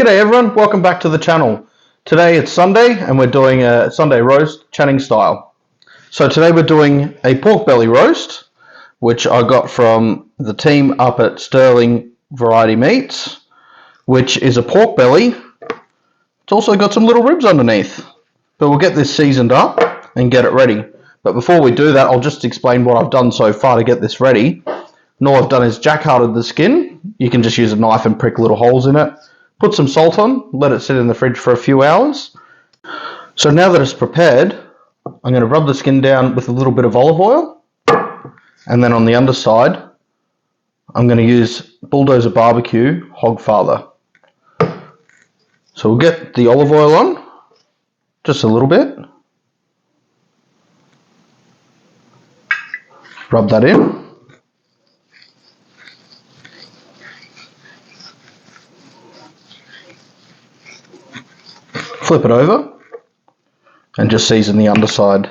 G'day everyone, welcome back to the channel. Today it's Sunday and we're doing a Sunday roast Channing style. So today we're doing a pork belly roast, which I got from the team up at Sterling Variety Meats, which is a pork belly. It's also got some little ribs underneath. But we'll get this seasoned up and get it ready. But before we do that, I'll just explain what I've done so far to get this ready. And all I've done is jack-hearted the skin. You can just use a knife and prick little holes in it. Put some salt on, let it sit in the fridge for a few hours. So now that it's prepared, I'm going to rub the skin down with a little bit of olive oil. And then on the underside, I'm going to use Bulldozer Barbecue Hogfather. So we'll get the olive oil on, just a little bit. Rub that in. Flip it over and just season the underside.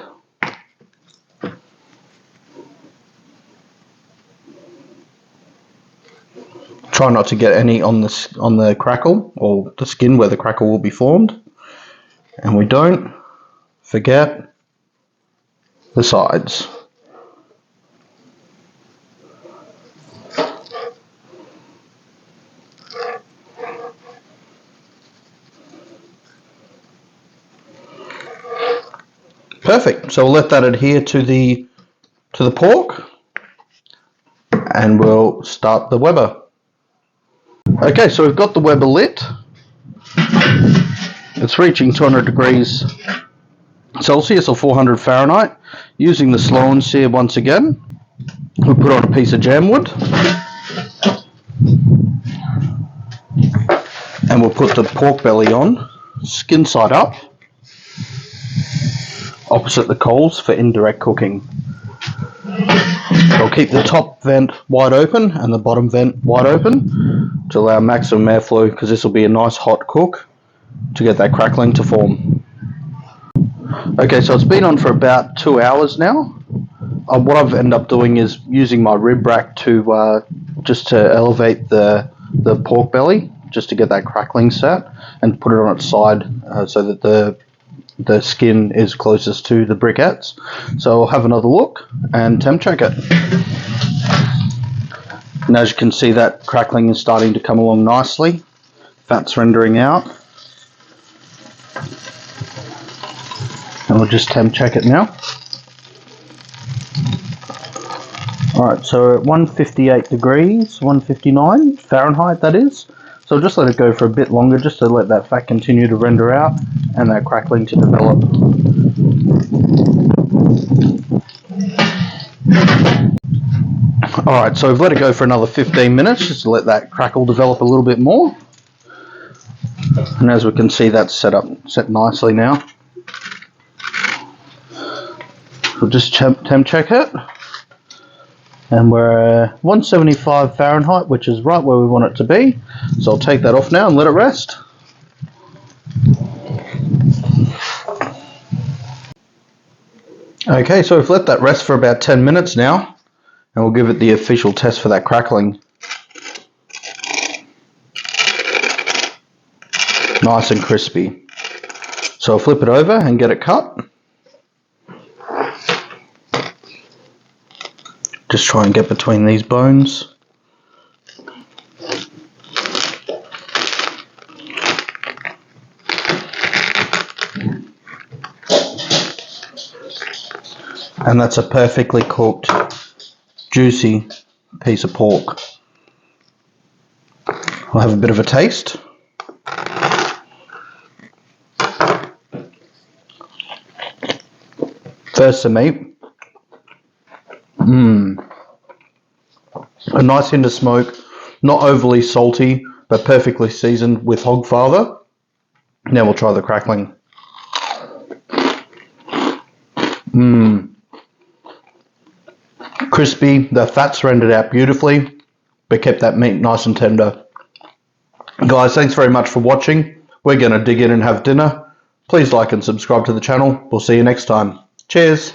Try not to get any on the crackle or the skin where the crackle will be formed, and we don't forget the sides. Perfect. So we'll let that adhere to the pork, and we'll start the Weber. Okay, so we've got the Weber lit. It's reaching 200 degrees Celsius or 400 Fahrenheit. Using the slow and sear once again, we'll put on a piece of jam wood, and we'll put the pork belly on, skin side up, opposite the coals for indirect cooking. I'll keep the top vent wide open and the bottom vent wide open to allow maximum airflow, because this will be a nice hot cook to get that crackling to form. Okay, so it's been on for about 2 hours now. What I've ended up doing is using my rib rack to just to elevate the pork belly, just to get that crackling set, and put it on its side so that the skin is closest to the briquettes. So I'll have another look and temp check it. And as you can see, that crackling is starting to come along nicely. Fat's rendering out. And we'll just temp check it now. Alright, so at 158 degrees, 159 Fahrenheit that is. So just let it go for a bit longer, just to let that fat continue to render out and that crackling to develop. Alright, so we've let it go for another 15 minutes just to let that crackle develop a little bit more. And as we can see, that's set nicely now. We'll just temp check it. And we're 175 Fahrenheit, which is right where we want it to be. So I'll take that off now and let it rest. Okay, so we've let that rest for about 10 minutes now, and we'll give it the official test for that crackling. Nice and crispy. So I'll flip it over and get it cut. Just try and get between these bones. And that's a perfectly cooked, juicy piece of pork. I'll have a bit of a taste. First the meat. A nice hint of smoke, not overly salty, but perfectly seasoned with Hogfather. Now we'll try the crackling. Crispy, the fat's rendered out beautifully, but kept that meat nice and tender. Guys, thanks very much for watching. We're going to dig in and have dinner. Please like and subscribe to the channel. We'll see you next time. Cheers.